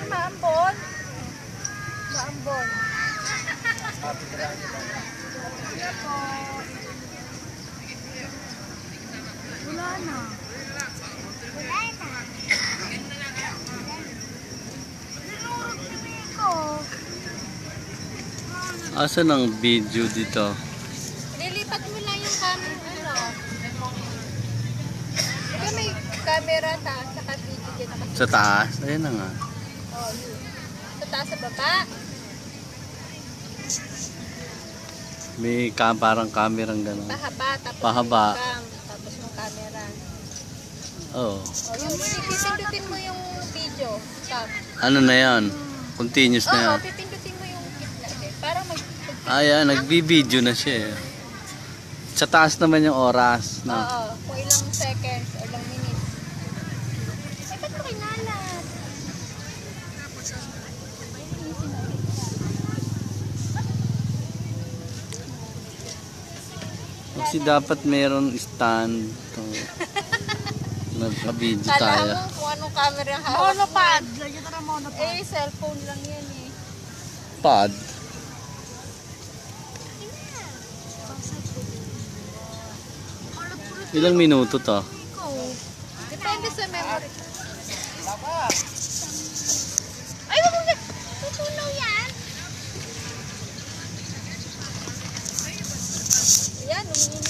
maambon. Maambon. Sige po. Wala na. Wala na. Sinurot ni ko. Asan ang video dito? Nilipat mo lang yung camera. Ito may camera taas sa video dito. Sa taas? Ayan na nga. Oh, yun. Sa taas sa baba. May parang kamerang gano'n. Pahaba. Tapos Pahaba. yung cam, tapos yung camera. Oo. Oh, yung pipindutin mo yung video. Stop. Ano na yan? Continuous na yan. Oo, pipindutin mo yung gitna. Para Ayan, nagbibideo na siya eh. Sa taas naman yung oras. Oo, Na. kung ilang seconds o ilang minutes. Ay, ba't mo kinalat? Kasi dapat meron stand. Nagka-video Kala tayo. mo kung anong camera ang hawak mo. Monopod. Lagyan na ng monopod. Eh, cellphone lang yan eh. Pad. Ilang minuto to? Depende sa memory. Ay, wag mo na. Tutunaw yan. Ayan, umingin